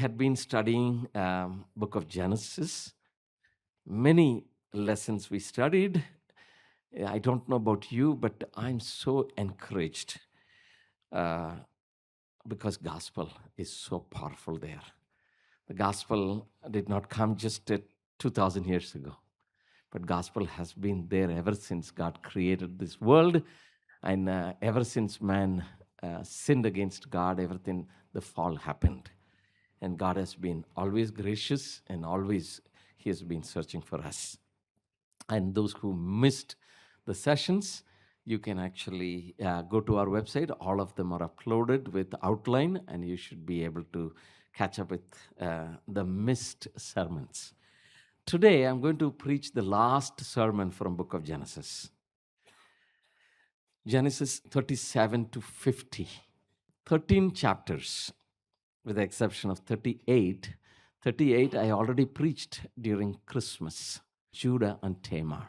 had been studying book of Genesis. Many lessons we studied. I don't know about you, but I'm so encouraged uh, because gospel is so powerful there. The gospel did not come just 2,000 years ago, but gospel has been there ever since God created this world, and ever since man sinned against God, everything, the fall happened. And God has been always gracious, and always He has been searching for us. And those who missed the sessions, you can actually go to our website. All of them are uploaded with outline, and you should be able to catch up with the missed sermons. Today, I'm going to preach the last sermon from book of Genesis. Genesis 37 to 50. 13 chapters, with the exception of 38. 38 I already preached during Christmas, Judah and Tamar.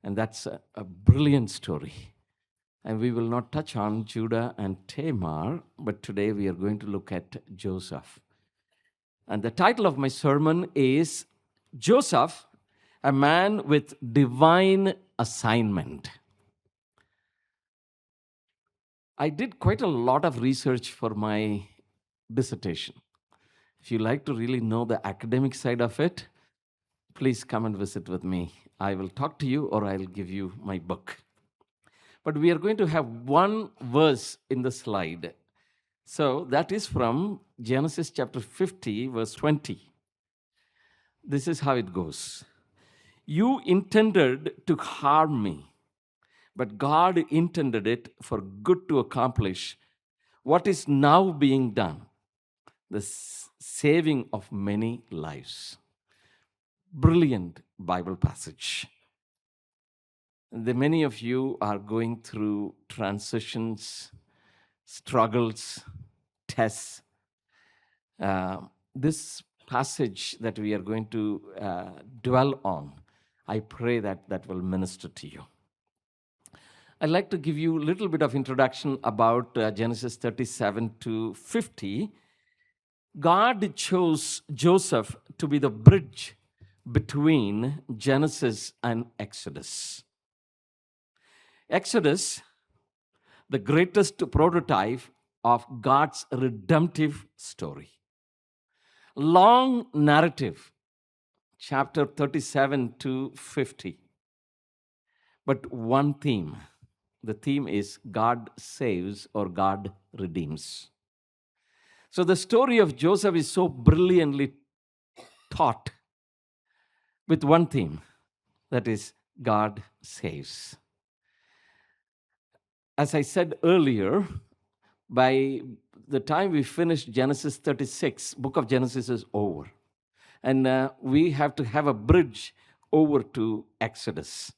And that's a brilliant story. And we will not touch on Judah and Tamar, but today we are going to look at Joseph. And the title of my sermon is Joseph, a man with divine assignment. I did quite a lot of research for my dissertation. If you like to really know the academic side of it, please come and visit with me. I will talk to you, or I'll give you my book. But we are going to have one verse in the slide. So that is from Genesis chapter 50, verse 20. This is how it goes. You intended to harm me, but God intended it for good to accomplish what is now being done, the saving of many lives. Brilliant Bible passage. Many of you are going through transitions, struggles, tests. This passage that we are going to dwell on, I pray that that will minister to you. I'd like to give you a little bit of introduction about Genesis 37 to 50. God chose Joseph to be the bridge between Genesis and Exodus. Exodus, the greatest prototype of God's redemptive story. Long narrative, chapter 37 to 50. But one theme. The theme is God saves or God redeems. So the story of Joseph is so brilliantly taught with one theme, that is God saves. As I said earlier, by the time we finish Genesis 36, book of Genesis is over. And we have to have a bridge over to Exodus.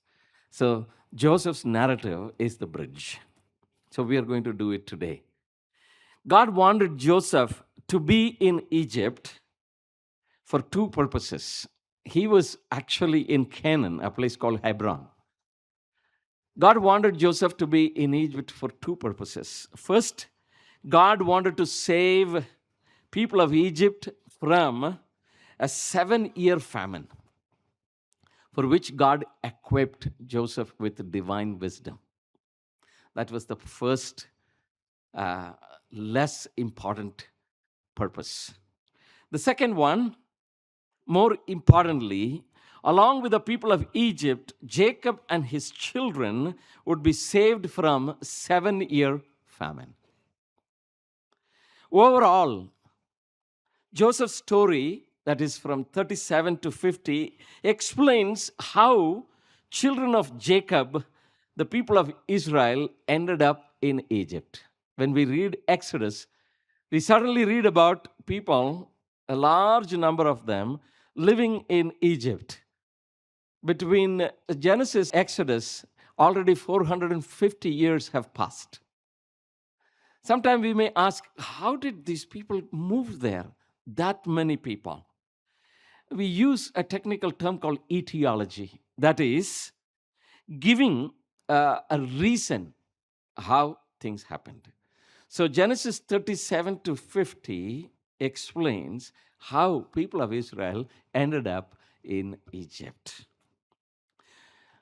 So Joseph's narrative is the bridge. So we are going to do it today. God wanted Joseph to be in Egypt for two purposes. He was actually in Canaan, a place called Hebron. God wanted Joseph to be in Egypt for two purposes. First, God wanted to save people of Egypt from a 7-year famine, for which God equipped Joseph with divine wisdom. That was the first, less important purpose. The second one, more importantly, along with the people of Egypt, Jacob and his children would be saved from 7-year famine. Overall, Joseph's story, that is from 37 to 50, explains how children of Jacob, the people of Israel, ended up in Egypt. When we read Exodus, we suddenly read about people, a large number of them, living in Egypt. Between Genesis and Exodus, already 450 years have passed. Sometimes we may ask, how did these people move there? That many people. We use a technical term called etiology. That is, giving a reason how things happened. So Genesis 37 to 50 explains how people of Israel ended up in Egypt.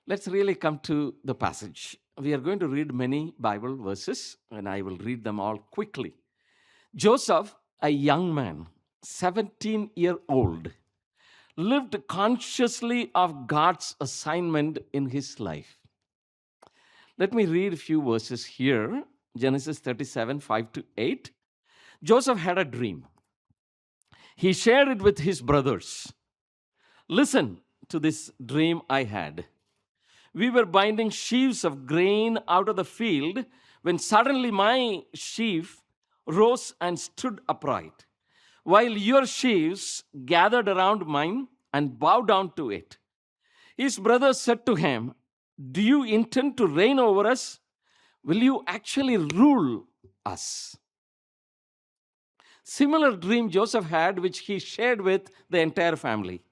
Let's really come to the passage. We are going to read many Bible verses, and I will read them all quickly. Joseph, a young man, 17-year-old, lived consciously of God's assignment in his life. Let me read a few verses here. Genesis 37, 5-8. Joseph had a dream. He shared it with his brothers. Listen to this dream I had. We were binding sheaves of grain out of the field when suddenly my sheaf rose and stood upright, while your sheaves gathered around mine and bowed down to it. His brothers said to him, do you intend to reign over us? Will you actually rule us? Similar dream Joseph had, which he shared with the entire family.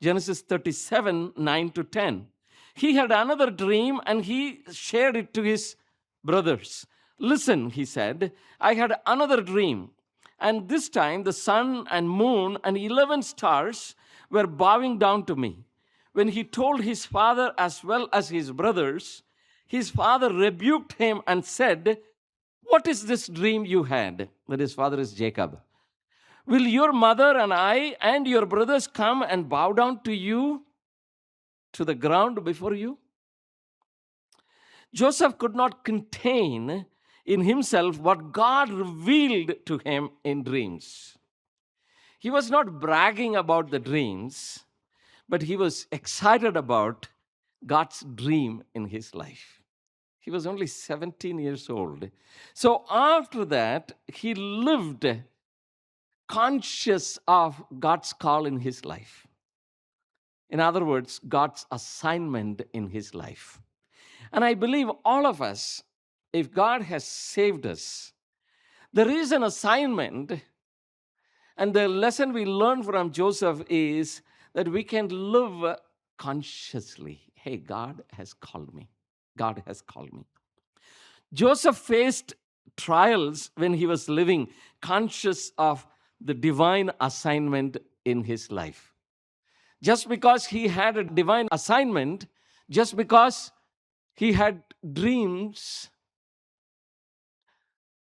Genesis 37, 9-10. He had another dream and he shared it to his brothers. Listen, he said, I had another dream. And this time the sun and moon and 11 stars were bowing down to me. When he told his father as well as his brothers, his father rebuked him and said, what is this dream you had? That his father is Jacob. Will your mother and I and your brothers come and bow down to you, to the ground before you? Joseph could not contain in himself what God revealed to him in dreams. He was not bragging about the dreams, but he was excited about God's dream in his life. He was only 17 years old. So after that, he lived conscious of God's call in his life. In other words, God's assignment in his life. And I believe all of us, if God has saved us, there is an assignment. And the lesson we learn from Joseph is that we can live consciously. Hey, God has called me. God has called me. Joseph faced trials when he was living conscious of the divine assignment in his life. Just because he had a divine assignment, just because he had dreams,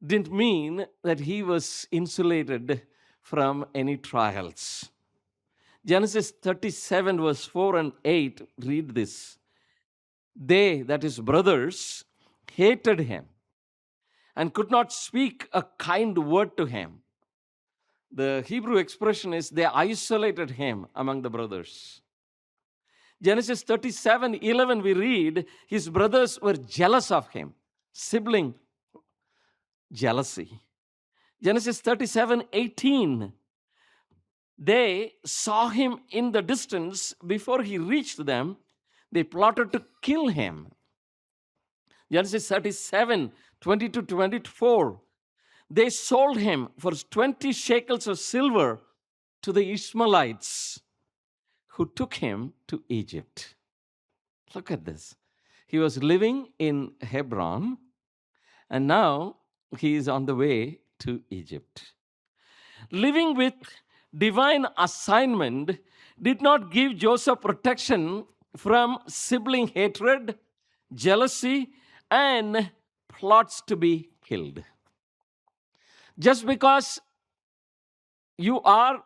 didn't mean that he was insulated from any trials. Genesis 37 verse 4 and 8, read this. They, that is brothers, hated him and could not speak a kind word to him. The Hebrew expression is they isolated him among the brothers. Genesis 37:11 we read, his brothers were jealous of him. Sibling jealousy. Genesis 37:18, they saw him in the distance. Before he reached them, they plotted to kill him. Genesis 37:20-24, they sold him for 20 shekels of silver to the Ishmaelites who took him to Egypt. Look at this. He was living in Hebron, and now he is on the way to Egypt. Living with divine assignment did not give Joseph protection from sibling hatred, jealousy, and plots to be killed. Just because you are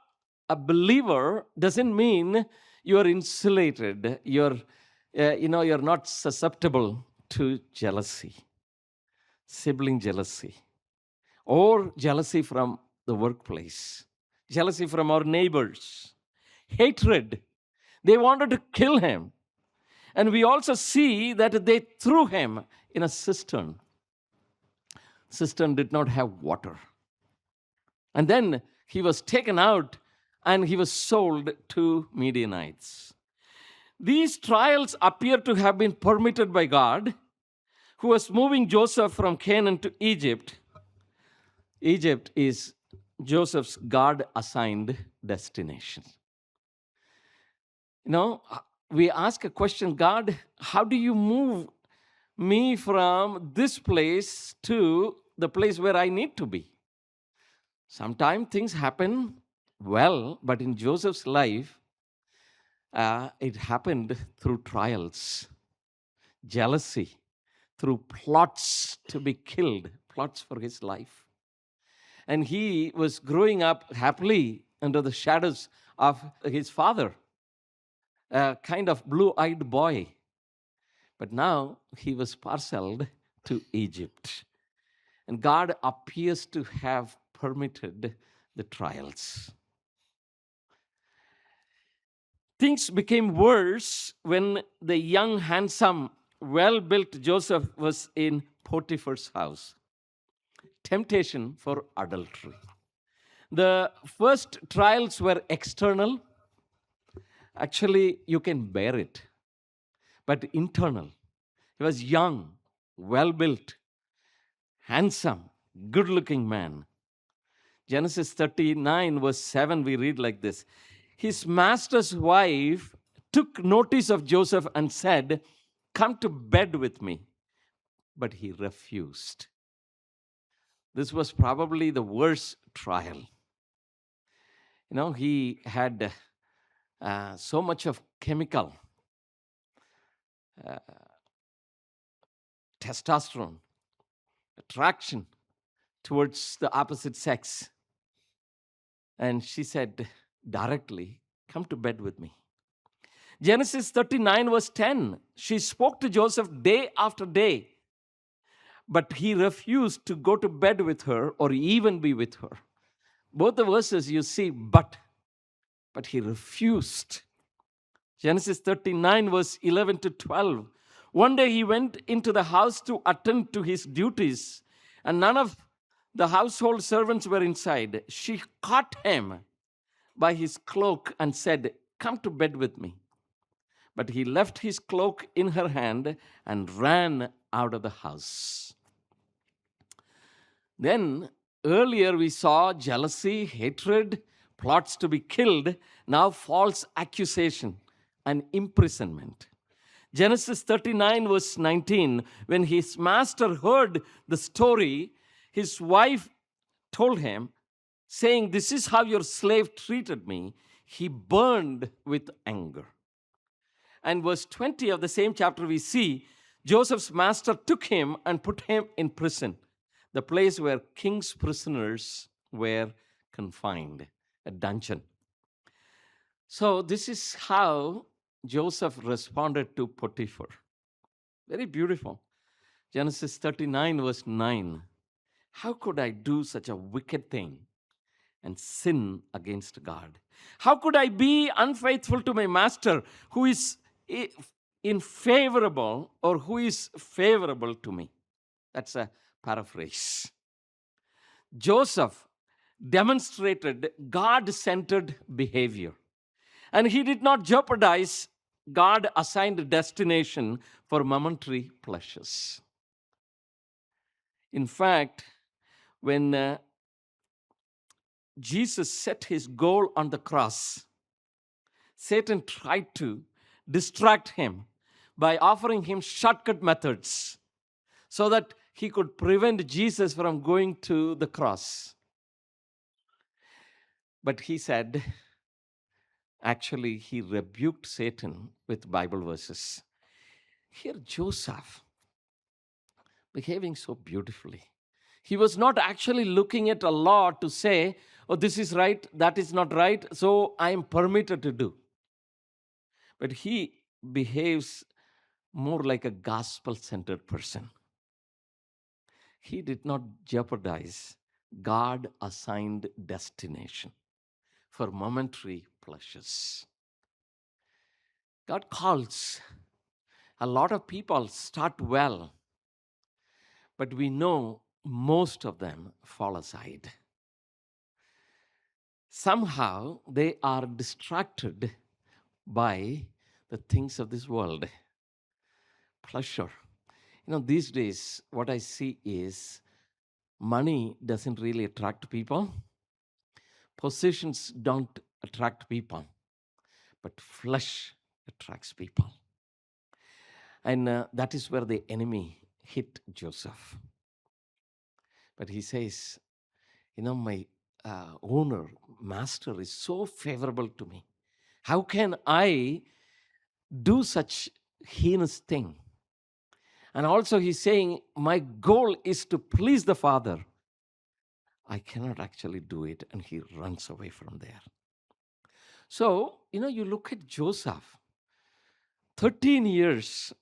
a believer doesn't mean you are insulated. You're not susceptible to jealousy, sibling jealousy, or jealousy from the workplace, jealousy from our neighbors, hatred. They wanted to kill him. And we also see that they threw him in a cistern. Cistern did not have water. And then he was taken out and he was sold to Midianites. These trials appear to have been permitted by God, who was moving Joseph from Canaan to Egypt. Egypt is Joseph's God-assigned destination. We ask a question, God, how do you move me from this place to the place where I need to be? Sometimes things happen well, but in Joseph's life, it happened through trials, jealousy, through plots to be killed, plots for his life. And he was growing up happily under the shadows of his father, a kind of blue eyed boy. But now he was parceled to Egypt. And God appears to have permitted the trials. Things became worse when the young, handsome, well built Joseph was in Potiphar's house. Temptation for adultery. The first trials were external. Actually, you can bear it, but internal. He was young, well built, handsome, good looking man. Genesis 39, verse 7, we read like this. His master's wife took notice of Joseph and said, "Come to bed with me." But he refused. This was probably the worst trial. He had so much of chemical, testosterone, attraction towards the opposite sex. And she said directly, "Come to bed with me." Genesis 39, verse 10, she spoke to Joseph day after day, but he refused to go to bed with her or even be with her. Both the verses you see, but he refused. Genesis 39, verse 11 to 12. One day he went into the house to attend to his duties, and none of the household servants were inside. She caught him by his cloak and said, "Come to bed with me." But he left his cloak in her hand and ran out of the house. Then earlier we saw jealousy, hatred, plots to be killed, now false accusation and imprisonment. Genesis 39, verse 19, when his master heard the story, his wife told him, saying, "This is how your slave treated me." He burned with anger. And verse 20 of the same chapter, we see Joseph's master took him and put him in prison, the place where king's prisoners were confined, a dungeon. So this is how Joseph responded to Potiphar. Very beautiful. Genesis 39, verse 9. How could I do such a wicked thing and sin against God? How could I be unfaithful to my master who is unfavorable or who is favorable to me? That's a paraphrase. Joseph demonstrated God-centered behavior, and he did not jeopardize God-assigned destination for momentary pleasures. In fact, when Jesus set his goal on the cross, Satan tried to distract him by offering him shortcut methods so that he could prevent Jesus from going to the cross. But he said, actually, he rebuked Satan with Bible verses. Here, Joseph, behaving so beautifully. He was not actually looking at a law to say, "Oh, this is right, that is not right, so I am permitted to do." But he behaves more like a gospel-centered person. He did not jeopardize God-assigned destination for momentary pleasures. God calls. A lot of people start well, but we know most of them fall aside. Somehow they are distracted by the things of this world. Pleasure. These days, what I see is money doesn't really attract people. Positions don't attract people, but flesh attracts people. And that is where the enemy hit Joseph. But he says, my owner, master is so favorable to me. How can I do such heinous thing? And also he's saying, my goal is to please the Father. I cannot actually do it. And he runs away from there. So, you look at Joseph, 13 years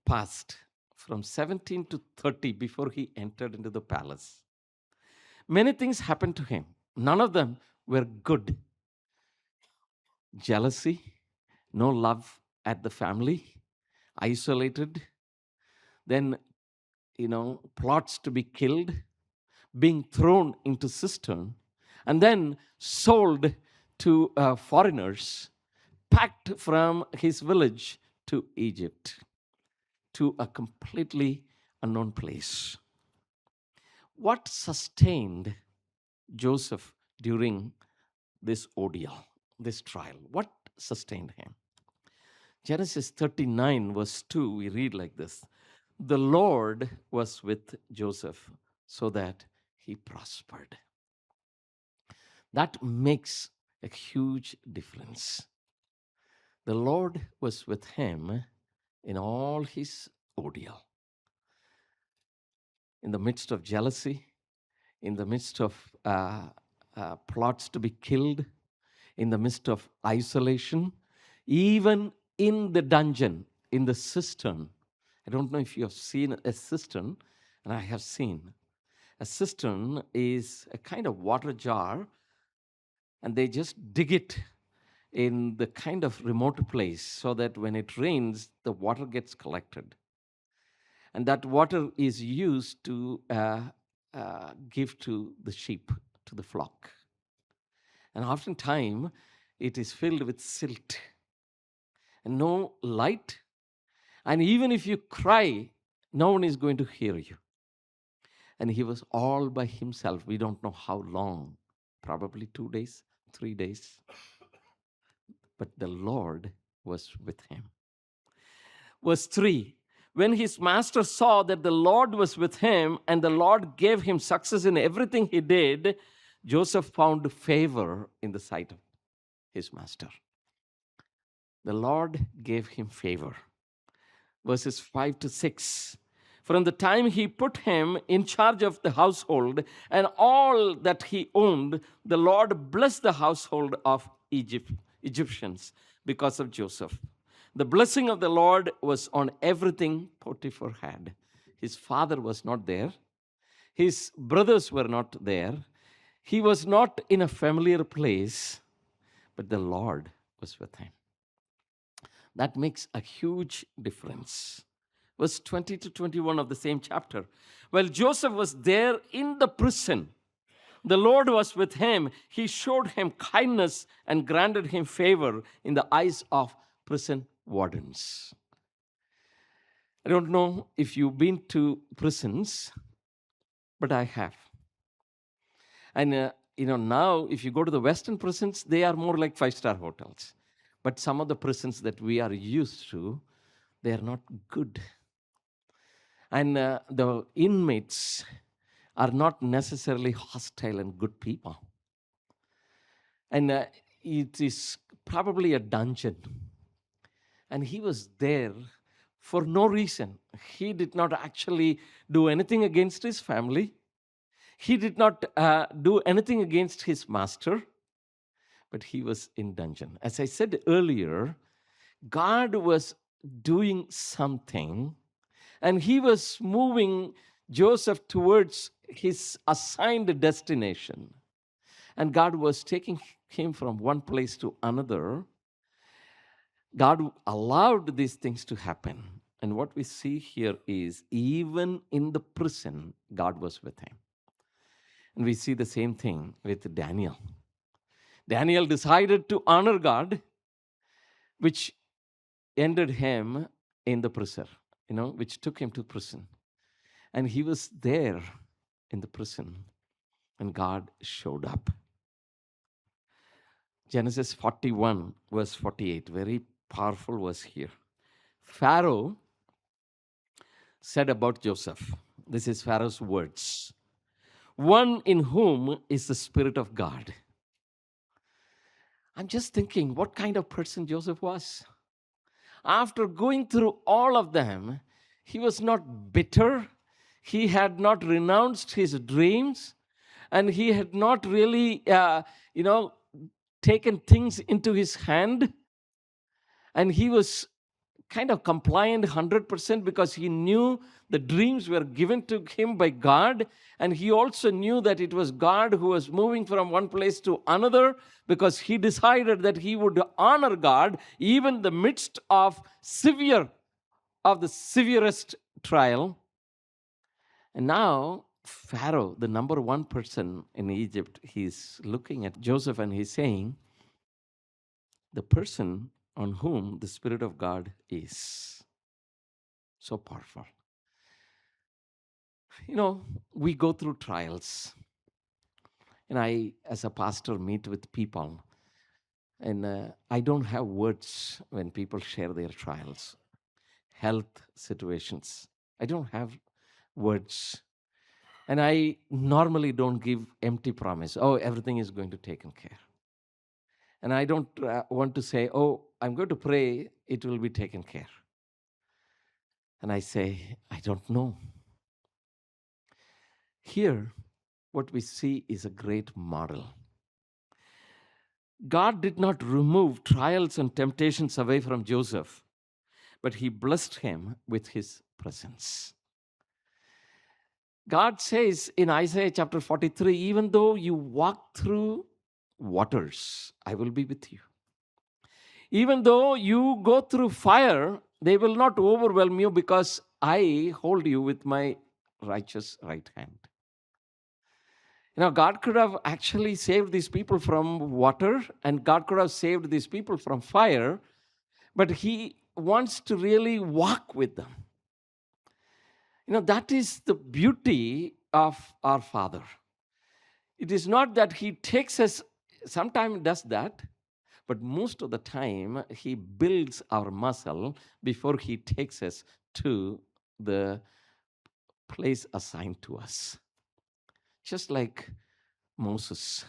passed from 17 to 30 before he entered into the palace. Many things happened to him. None of them were good. Jealousy, no love at the family, isolated, then, plots to be killed, being thrown into cistern, and then sold to foreigners, packed from his village to Egypt, to a completely unknown place. What sustained Joseph during this ordeal, this trial? What sustained him? Genesis 39, verse 2, we read like this: the Lord was with Joseph so that he prospered. That makes a huge difference. The Lord was with him in all his ordeal. In the midst of jealousy, in the midst of plots to be killed, in the midst of isolation, even in the dungeon, in the cistern. I don't know if you have seen a cistern, and I have seen. A cistern is a kind of water jar, and they just dig it in the kind of remote place so that when it rains, the water gets collected. And that water is used to give to the sheep, to the flock. And oftentimes, it is filled with silt and no light. And even if you cry, no one is going to hear you. And he was all by himself. We don't know how long, probably 2 days, 3 days. But the Lord was with him. Verse 3, when his master saw that the Lord was with him and the Lord gave him success in everything he did, Joseph found favor in the sight of his master. The Lord gave him favor. Verses 5 to 6. From the time he put him in charge of the household and all that he owned, the Lord blessed the household of Egyptians because of Joseph. The blessing of the Lord was on everything Potiphar had. His father was not there. His brothers were not there. He was not in a familiar place, but the Lord was with him. That makes a huge difference. Verse 20 to 21 of the same chapter. While Joseph was there in the prison, the Lord was with him. He showed him kindness and granted him favor in the eyes of prison wardens. I don't know if you've been to prisons, but I have. And now if you go to the Western prisons, they are more like 5-star hotels. But some of the prisons that we are used to, they are not good. And the inmates are not necessarily hostile and good people. And it is probably a dungeon. And he was there for no reason. He did not actually do anything against his family. He did not do anything against his master. But he was in dungeon. As I said earlier, God was doing something, and he was moving Joseph towards his assigned destination. And God was taking him from one place to another. God allowed these things to happen. And what we see here is, even in the prison, God was with him. And we see the same thing with Daniel. Daniel decided to honor God, which ended him in the prison, which took him to prison. And he was there in the prison, and God showed up. Genesis 41, verse 48, very powerful verse here. Pharaoh said about Joseph, this is Pharaoh's words: one in whom is the Spirit of God. I'm just thinking what kind of person Joseph was. After going through all of them, he was not bitter. He had not renounced his dreams, and he had not really, taken things into his hand. And he was kind of compliant 100% because he knew the dreams were given to him by God. And he also knew that it was God who was moving from one place to another, because he decided that he would honor God even in the midst of the severest trial. And now Pharaoh, the number one person in Egypt, he's looking at Joseph and he's saying, the person on whom the Spirit of God is. So powerful. We go through trials. And I, as a pastor, meet with people. And I don't have words when people share their trials, health situations. I don't have words. And I normally don't give empty promise. Oh, everything is going to be taken care. And I don't want to say, oh, I'm going to pray, it will be taken care. And I say, I don't know. Here, what we see is a great model. God did not remove trials and temptations away from Joseph, but he blessed him with his presence. God says in Isaiah chapter 43, even though you walk through waters, I will be with you. Even though you go through fire, they will not overwhelm you, because I hold you with my righteous right hand. God could have actually saved these people from water, and God could have saved these people from fire, but he wants to really walk with them. That is the beauty of our Father. It is not that he takes us, sometimes does that, but most of the time he builds our muscle before he takes us to the place assigned to us. Just like Moses.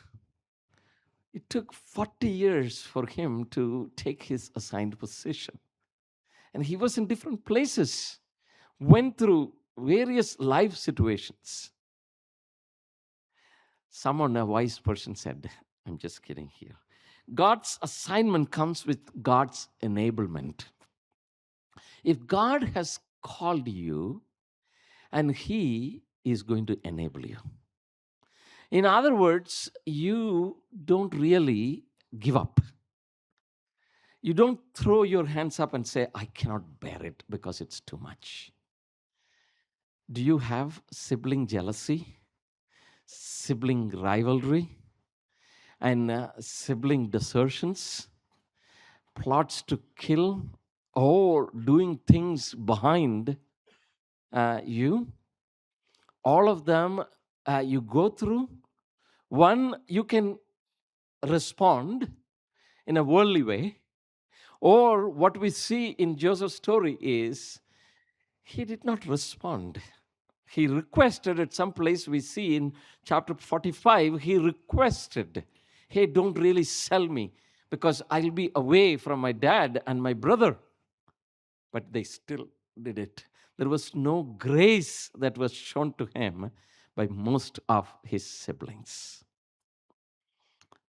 It took 40 years for him to take his assigned position. And he was in different places, went through various life situations. Someone, a wise person, said, I'm just kidding here, God's assignment comes with God's enablement. If God has called you, and he is going to enable you. In other words, you don't really give up. You don't throw your hands up and say, I cannot bear it because it's too much. Do you have sibling jealousy, sibling rivalry, and sibling desertions, plots to kill, or doing things behind you? All of them you go through. One, you can respond in a worldly way. Or what we see in Joseph's story is he did not respond. He requested at some place, we see in chapter 45, he requested, hey, don't really sell me because I'll be away from my dad and my brother. But they still did it. There was no grace that was shown to him by most of his siblings.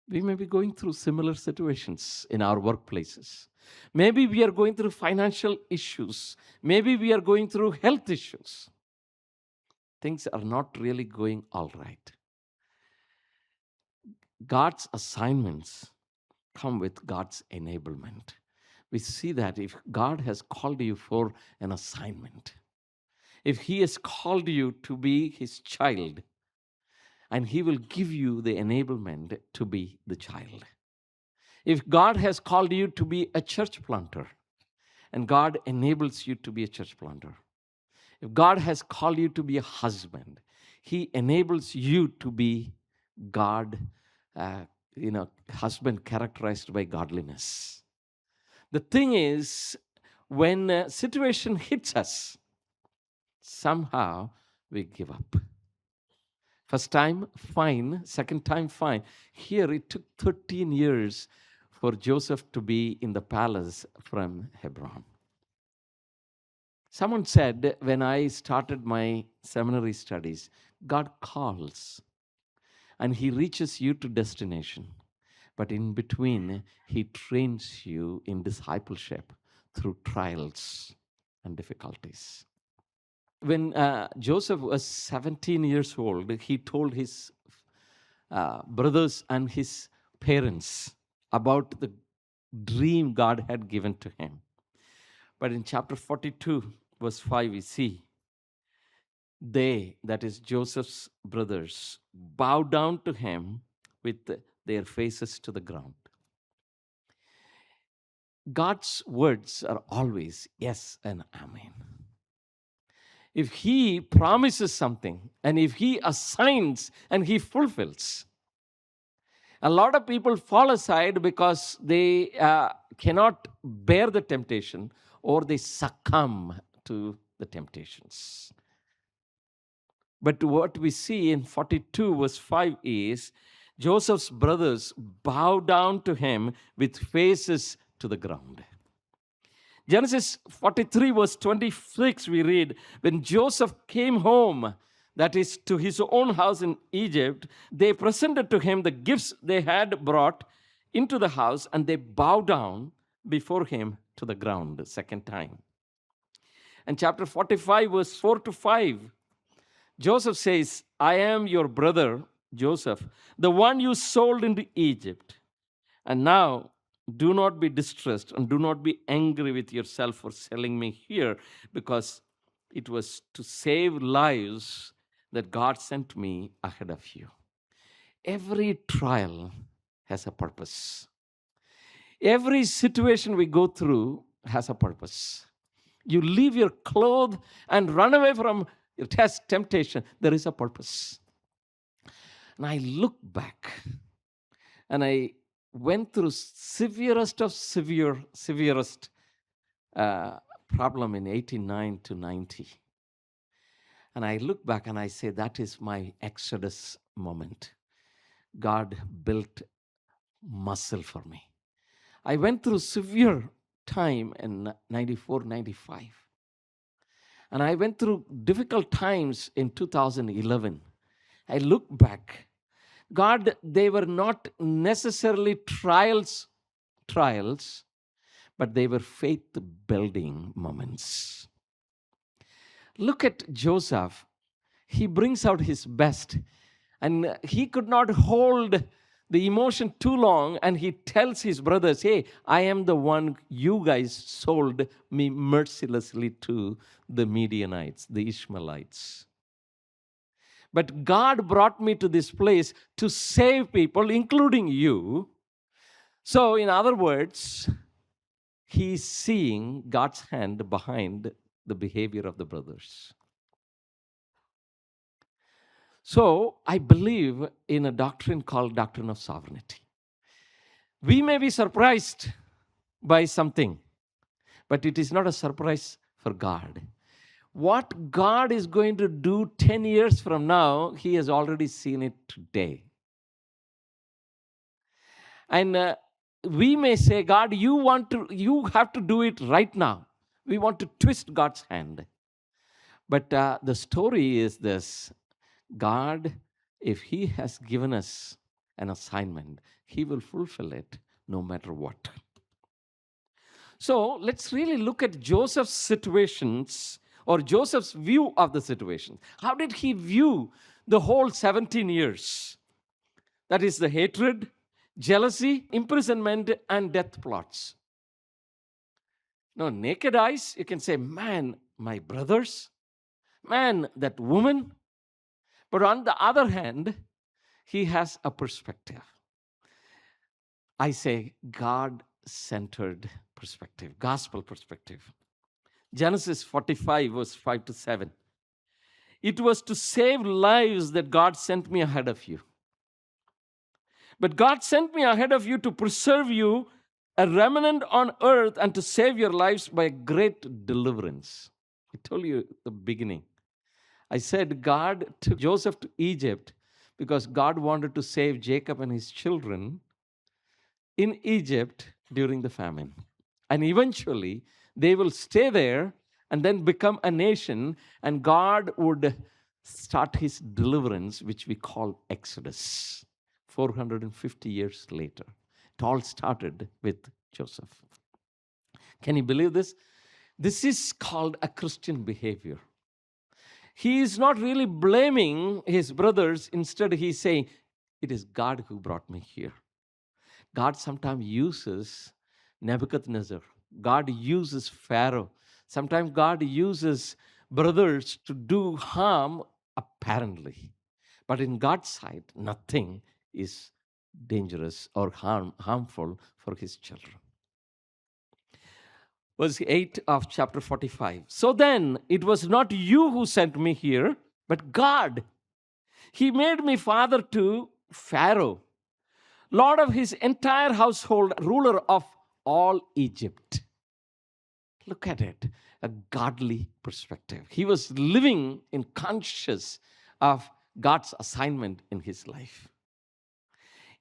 We may be going through similar situations in our workplaces. Maybe we are going through financial issues. Maybe we are going through health issues. Things are not really going all right. God's assignments come with God's enablement. We see that if God has called you for an assignment, if he has called you to be his child, and he will give you the enablement to be the child. If God has called you to be a church planter, and God enables you to be a church planter. If God has called you to be a husband, he enables you to be God, husband characterized by godliness. The thing is, when a situation hits us, somehow we give up. First time, fine. Second time, fine. Here it took 13 years for Joseph to be in the palace from Hebron. Someone said when I started my seminary studies, God calls and He reaches you to destination. But in between, He trains you in discipleship through trials and difficulties. When Joseph was 17 years old, he told his brothers and his parents about the dream God had given to him. But in chapter 42, verse 5, we see they, that is Joseph's brothers, bow down to him with their faces to the ground. God's words are always yes and amen. If He promises something and if He assigns and He fulfills, a lot of people fall aside because they cannot bear the temptation or they succumb to the temptations. But what we see in 42 verse 5 is Joseph's brothers bow down to him with faces to the ground. Genesis 43 verse 26 we read, when Joseph came home, that is to his own house in Egypt, they presented to him the gifts they had brought into the house and they bowed down before him to the ground the second time. And chapter 45 verse 4 to 5, Joseph says, I am your brother, Joseph, the one you sold into Egypt. And now do not be distressed and do not be angry with yourself for selling me here, because it was to save lives that God sent me ahead of you. Every trial has a purpose. Every situation we go through has a purpose. You leave your clothes and run away from your temptation. There is a purpose. And I look back and I went through severest of severest problem in 89 to 90. And I look back and I say, that is my Exodus moment. God built muscle for me. I went through severe time in 94, 95. And I went through difficult times in 2011. I look back. God, they were not necessarily trials, but they were faith-building moments. Look at Joseph. He brings out his best, and he could not hold the emotion too long, and he tells his brothers, hey, I am the one you guys sold me mercilessly to the Midianites, the Ishmaelites. But God brought me to this place to save people, including you. So, in other words, he's seeing God's hand behind the behavior of the brothers. So, I believe in a doctrine called doctrine of sovereignty. We may be surprised by something, but it is not a surprise for God. What God is going to do 10 years from now, He has already seen it today. And we may say, God, you have to do it right now. We want to twist God's hand. But the story is this. God, if He has given us an assignment, He will fulfill it no matter what. So let's really look at Joseph's situations, or Joseph's view of the situation. How did he view the whole 17 years? That is the hatred, jealousy, imprisonment, and death plots. Now, naked eyes, you can say, man, my brothers, man, that woman. But on the other hand, he has a perspective. I say God-centered perspective, gospel perspective. Genesis 45, verse 5 to 7. It was to save lives that God sent me ahead of you. But God sent me ahead of you to preserve you, a remnant on earth, and to save your lives by a great deliverance. I told you at the beginning. I said God took Joseph to Egypt because God wanted to save Jacob and his children in Egypt during the famine. And eventually, they will stay there and then become a nation, and God would start his deliverance, which we call Exodus, 450 years later. It all started with Joseph. Can you believe this? This is called a Christian behavior. He is not really blaming his brothers. Instead, he's saying, it is God who brought me here. God sometimes uses Nebuchadnezzar. God uses Pharaoh. Sometimes God uses brothers to do harm, apparently. But in God's sight, nothing is dangerous or harmful for his children. Verse 8 of chapter 45. So then, it was not you who sent me here, but God. He made me father to Pharaoh, lord of his entire household, ruler of all Egypt. Look at it, a godly perspective. He was living in conscious of God's assignment in his life.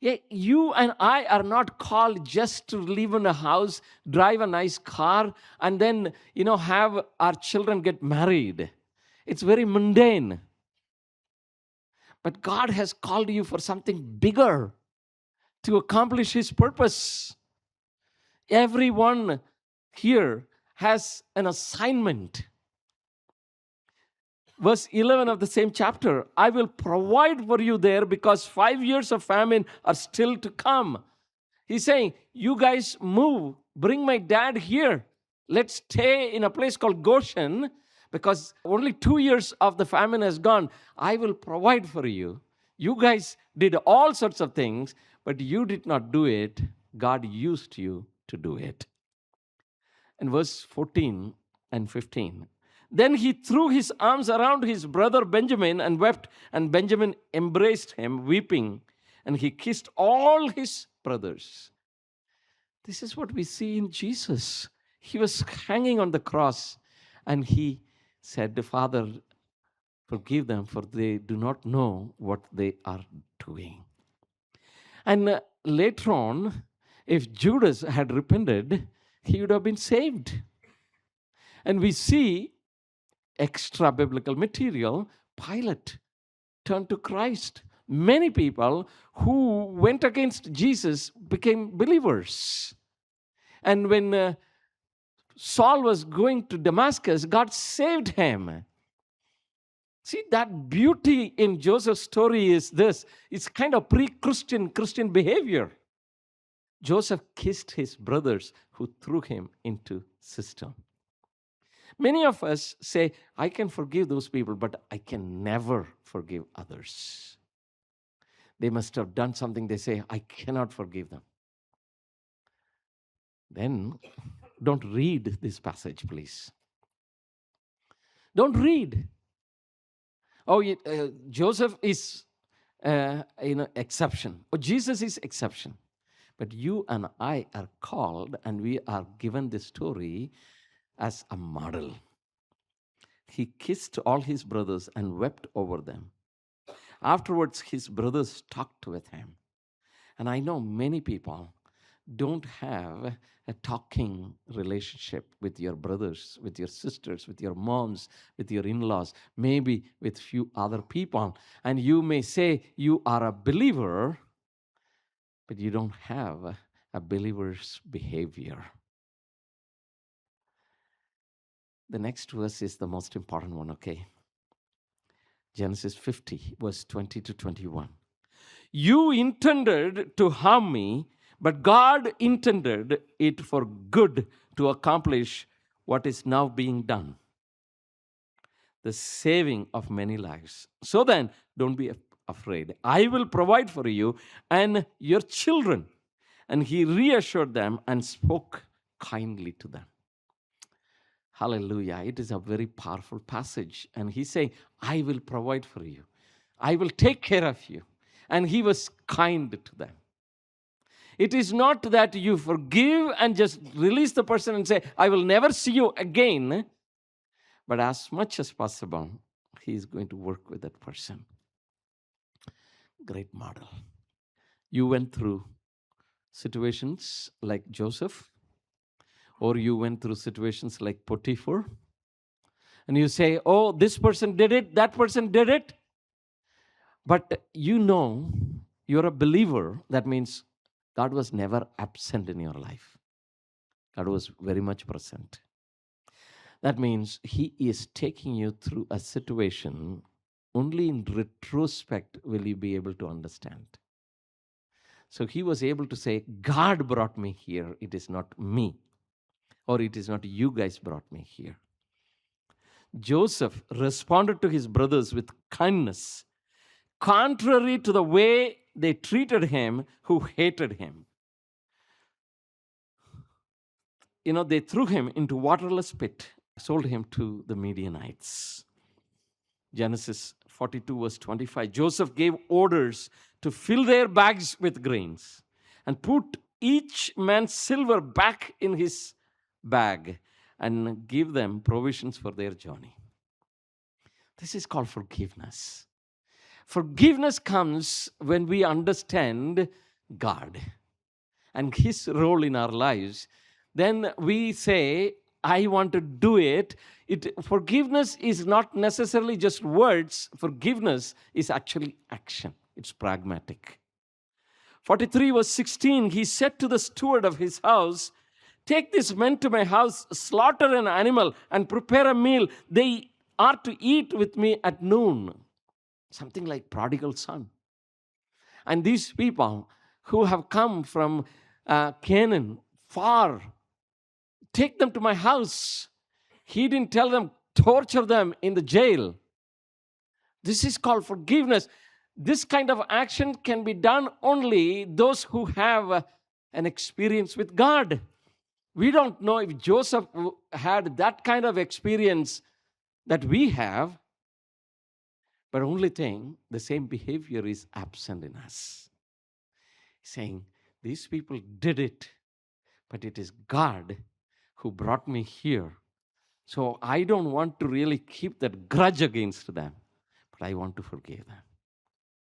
Yeah, you and I are not called just to live in a house, drive a nice car, and then, have our children get married. It's very mundane. But God has called you for something bigger to accomplish his purpose. Everyone here has an assignment. Verse 11 of the same chapter, I will provide for you there because 5 years of famine are still to come. He's saying, you guys move, bring my dad here. Let's stay in a place called Goshen because only 2 years of the famine has gone. I will provide for you. You guys did all sorts of things, but you did not do it. God used you to do it. And verse 14 and 15. Then he threw his arms around his brother Benjamin and wept, and Benjamin embraced him, weeping, and he kissed all his brothers. This is what we see in Jesus. He was hanging on the cross, and he said, Father, forgive them, for they do not know what they are doing. And later on, if Judas had repented, he would have been saved. And we see extra biblical material, Pilate turned to Christ. Many people who went against Jesus became believers. And when Saul was going to Damascus, God saved him. See, that beauty in Joseph's story is this. It's kind of pre-Christian Christian behavior. Joseph kissed his brothers who threw him into cistern. Many of us say, I can forgive those people, but I can never forgive others. They must have done something. They say, I cannot forgive them. Then don't read this passage, please. Don't read. Oh, Joseph is exception. Oh, Jesus is exception. But you and I are called, and we are given this story as a model. He kissed all his brothers and wept over them. Afterwards, his brothers talked with him. And I know many people don't have a talking relationship with your brothers, with your sisters, with your moms, with your in-laws, maybe with few other people. And you may say you are a believer, but you don't have a believer's behavior. The next verse is the most important one, okay? Genesis 50, verse 20 to 21. You intended to harm me, but God intended it for good to accomplish what is now being done, the saving of many lives. So then, don't be afraid. I will provide for you and your children. And he reassured them and spoke kindly to them. Hallelujah. It is a very powerful passage. And he's saying, I will provide for you. I will take care of you. And he was kind to them. It is not that you forgive and just release the person and say, I will never see you again. But as much as possible, he is going to work with that person. Great model. You went through situations like Joseph, or you went through situations like Potiphar, and you say, oh, this person did it, that person did it. But you know you're a believer. That means God was never absent in your life. God was very much present. That means he is taking you through a situation. Only in retrospect will you be able to understand. So he was able to say, God brought me here. It is not me, or it is not you guys brought me here. Joseph responded to his brothers with kindness, contrary to the way they treated him who hated him. They threw him into waterless pit, sold him to the Midianites. Genesis 42 verse 25. Joseph gave orders to fill their bags with grains and put each man's silver back in his bag and give them provisions for their journey. This is called forgiveness. Forgiveness comes when we understand God and his role in our lives. Then we say, I want to do it. Forgiveness is not necessarily just words. Forgiveness is actually action. It's pragmatic. 43 verse 16, he said to the steward of his house, take these men to my house, slaughter an animal, and prepare a meal. They are to eat with me at noon. Something like prodigal son. And these people who have come from Canaan, far, take them to my house. He didn't tell them, torture them in the jail. This is called forgiveness. This kind of action can be done only those who have an experience with God. We don't know if Joseph had that kind of experience that we have, but only thing, the same behavior is absent in us. Saying, these people did it, but it is God who brought me here. So I don't want to really keep that grudge against them, but I want to forgive them.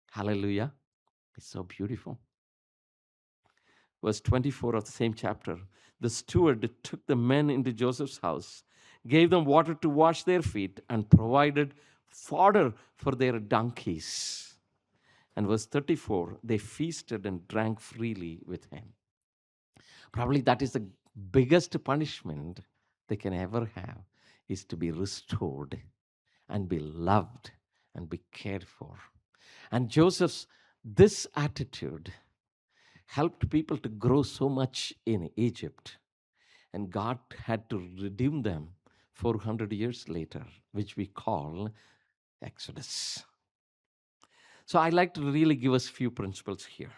Hallelujah. It's so beautiful. Verse 24 of the same chapter. The steward took the men into Joseph's house, gave them water to wash their feet, and provided fodder for their donkeys. And verse 34, they feasted and drank freely with him. Probably that is the biggest punishment they can ever have, is to be restored and be loved and be cared for. And Joseph's this attitude helped people to grow so much in Egypt. And God had to redeem them 400 years later, which we call Exodus. So I'd like to really give us a few principles here.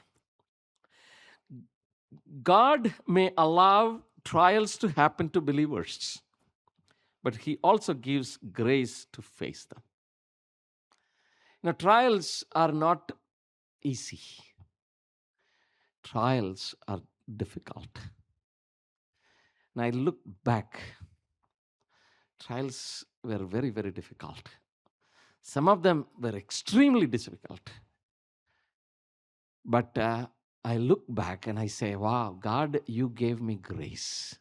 God may allow trials to happen to believers, but he also gives grace to face them. Now, trials are not easy. Trials are difficult. And I look back, trials were very, very difficult. Some of them were extremely difficult. But I look back and I say, wow, God, you gave me grace.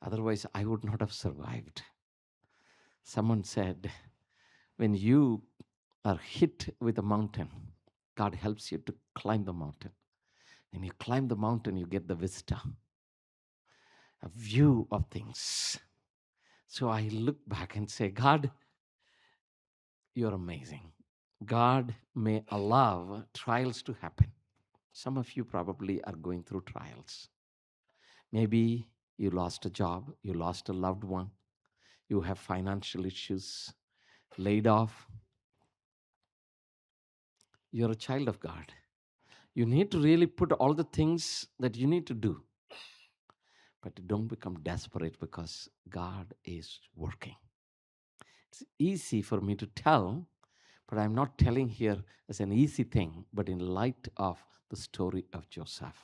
Otherwise, I would not have survived. Someone said, when you are hit with a mountain, God helps you to climb the mountain. When you climb the mountain, you get the vista, a view of things. So I look back and say, God, you're amazing. God may allow trials to happen. Some of you probably are going through trials. Maybe you lost a job, you lost a loved one, you have financial issues, laid off. You're a child of God. You need to really put all the things that you need to do. But don't become desperate, because God is working. It's easy for me to tell, but I'm not telling here as an easy thing, but in light of the story of Joseph.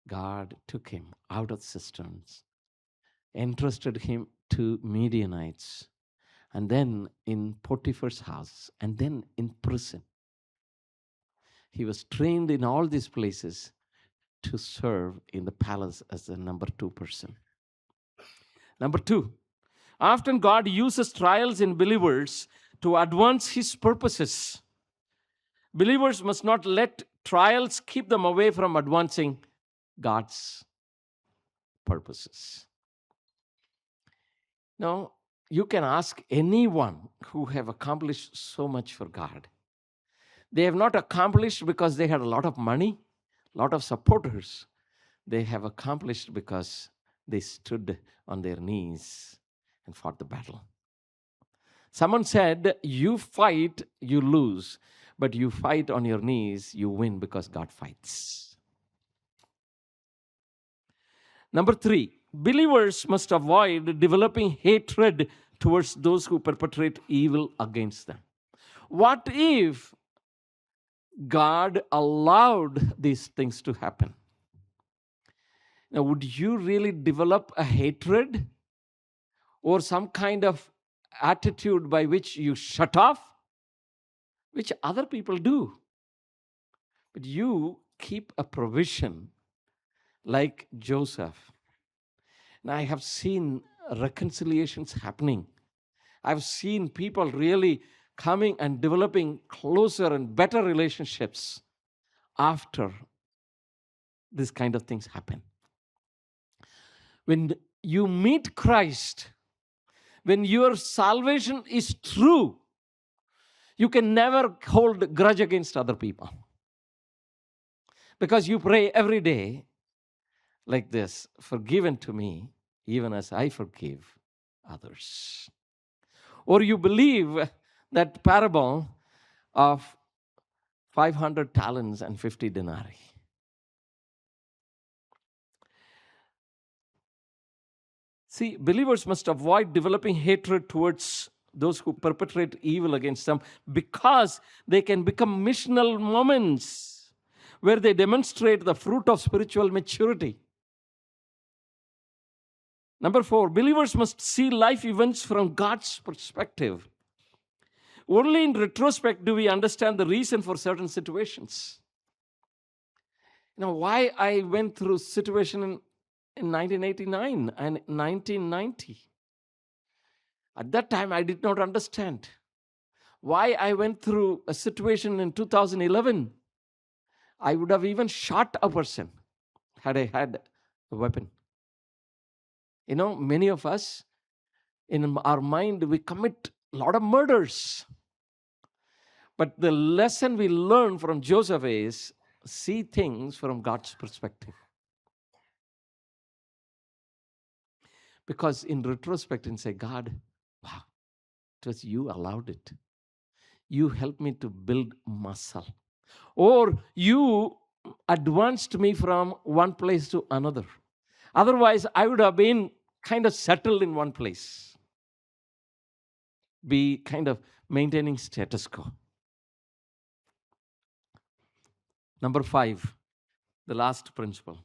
God took him out of cisterns, entrusted him to Midianites, and then in Potiphar's house, and then in prison. He was trained in all these places to serve in the palace as the number 2 person. Number 2, often God uses trials in believers to advance his purposes. Believers must not let trials keep them away from advancing God's purposes. Now, you can ask anyone who have accomplished so much for God. They have not accomplished because they had a lot of money, a lot of supporters. They have accomplished because they stood on their knees and fought the battle. Someone said, you fight, you lose, but you fight on your knees, you win because God fights. Number 3, believers must avoid developing hatred towards those who perpetrate evil against them. What if God allowed these things to happen? Now, would you really develop a hatred or some kind of attitude by which you shut off, which other people do? But you keep a provision like Joseph. Now, I have seen reconciliations happening. I've seen people really coming and developing closer and better relationships after this kind of things happen. When you meet Christ, when your salvation is true, you can never hold grudge against other people. Because you pray every day like this, forgiven to me, even as I forgive others. Or you believe that parable of 500 talents and 50 denarii. See, believers must avoid developing hatred towards those who perpetrate evil against them because they can become missional moments where they demonstrate the fruit of spiritual maturity. Number 4, believers must see life events from God's perspective. Only in retrospect do we understand the reason for certain situations. Why I went through situation in 1989 and 1990. At that time, I did not understand why I went through a situation in 2011. I would have even shot a person had I had a weapon. Many of us, in our mind, we commit a lot of murders. But the lesson we learn from Joseph is see things from God's perspective. Because in retrospect, and say, God, wow, it was you allowed it. You helped me to build muscle. Or you advanced me from one place to another. Otherwise, I would have been kind of settled in one place. Be kind of maintaining status quo. Number 5, the last principle.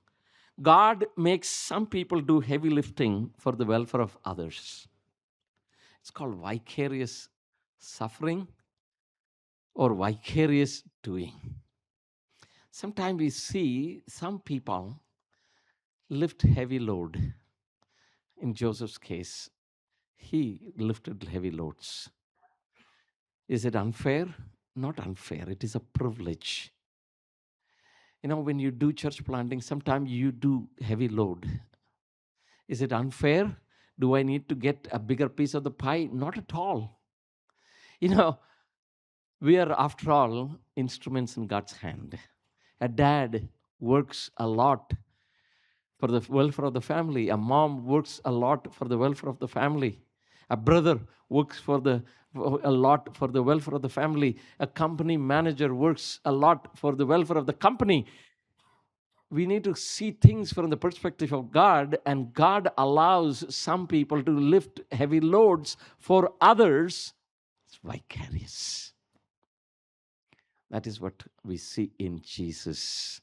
God makes some people do heavy lifting for the welfare of others. It's called vicarious suffering or vicarious doing. Sometimes we see some people lift heavy load. In Joseph's case, he lifted heavy loads. Is it unfair? Not unfair. It is a privilege. When you do church planting, sometimes you do heavy load. Is it unfair? Do I need to get a bigger piece of the pie? Not at all. We are, after all, instruments in God's hand. A dad works a lot for the welfare of the family. A mom works a lot for the welfare of the family. A brother works a lot for the welfare of the family. A company manager works a lot for the welfare of the company. We need to see things from the perspective of God, and God allows some people to lift heavy loads for others. It's vicarious. That is what we see in Jesus.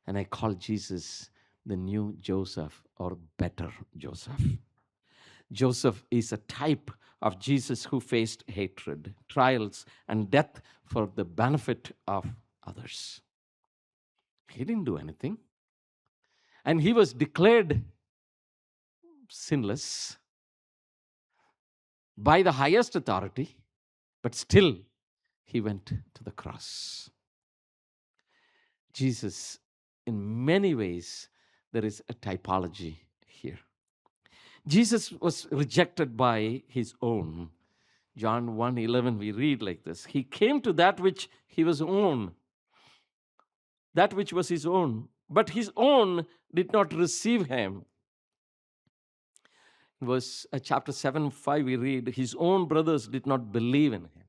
And I call Jesus the new Joseph or better Joseph. Joseph is a type of Jesus who faced hatred, trials, and death for the benefit of others. He didn't do anything. And he was declared sinless by the highest authority, but still he went to the cross. Jesus, in many ways, there is a typology here. Jesus was rejected by his own. John 1:11, we read like this. He came to that which he was own, that which was his own, but his own did not receive him. In verse chapter 7:5, we read, his own brothers did not believe in him.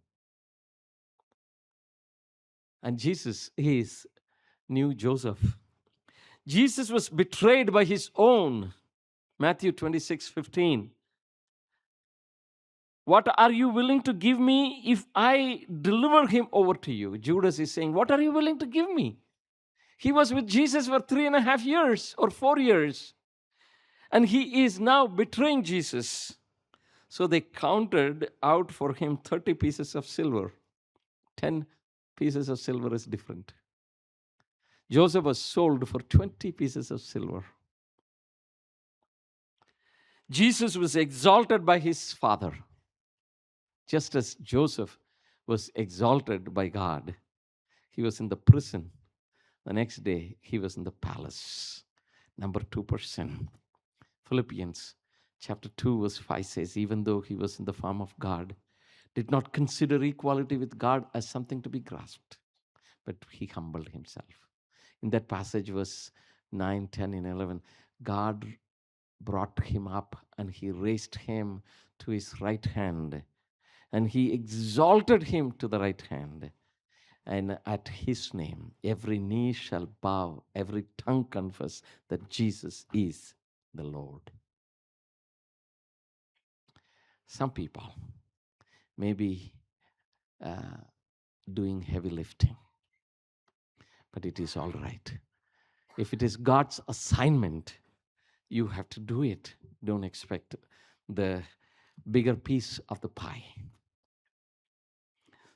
And Jesus knew Joseph. Jesus was betrayed by his own. Matthew 26:15. What are you willing to give me if I deliver him over to you? Judas is saying, what are you willing to give me? He was with Jesus for 3.5 years or 4 years. And he is now betraying Jesus. So they counted out for him 30 pieces of silver. 10 pieces of silver is different. Joseph was sold for 20 pieces of silver. Jesus was exalted by his Father, just as Joseph was exalted by God. He was in the prison. The next day, he was in the palace. Number 2%. Philippians chapter 2, verse 5 says, even though he was in the form of God, did not consider equality with God as something to be grasped, but he humbled himself. In that passage, verse 9, 10, and 11, God brought him up and he raised him to his right hand, and he exalted him to the right hand. And at his name, every knee shall bow, every tongue confess that Jesus is the Lord. Some people may be doing heavy lifting, but it is all right. If it is God's assignment, you have to do it. Don't expect the bigger piece of the pie.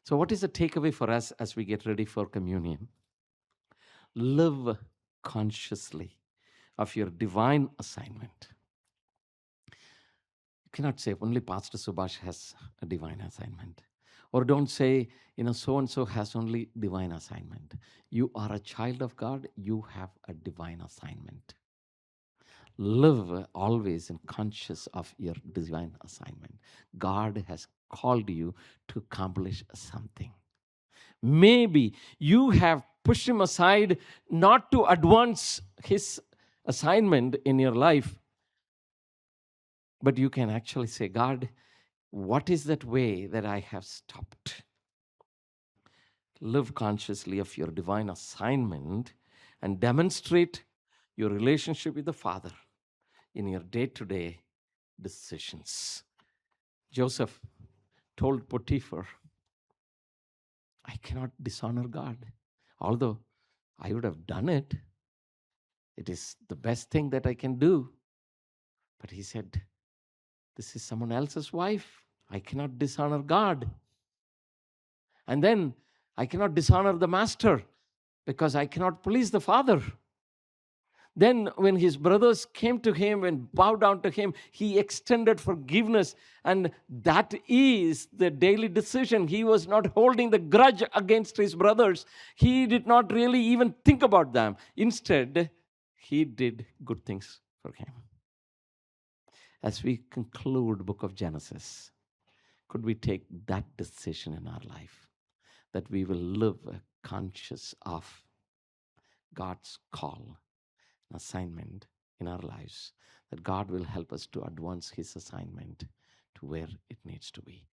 So what is the takeaway for us as we get ready for communion? Live consciously of your divine assignment. You cannot say only Pastor Subhash has a divine assignment. Or don't say, so-and-so has only divine assignment. You are a child of God. You have a divine assignment. Live always in conscious of your divine assignment. God has called you to accomplish something. Maybe you have pushed him aside not to advance his assignment in your life, but you can actually say, God, what is that way that I have stopped? Live consciously of your divine assignment and demonstrate your relationship with the Father in your day-to-day decisions. Joseph told Potiphar, I cannot dishonor God. Although I would have done it, it is the best thing that I can do. But he said, this is someone else's wife. I cannot dishonor God. And then I cannot dishonor the master because I cannot please the Father. Then when his brothers came to him and bowed down to him, he extended forgiveness. And that is the daily decision. He was not holding the grudge against his brothers. He did not really even think about them. Instead, he did good things for him. As we conclude book of Genesis, could we take that decision in our life? That we will live conscious of God's call, assignment in our lives, that God will help us to advance his assignment to where it needs to be.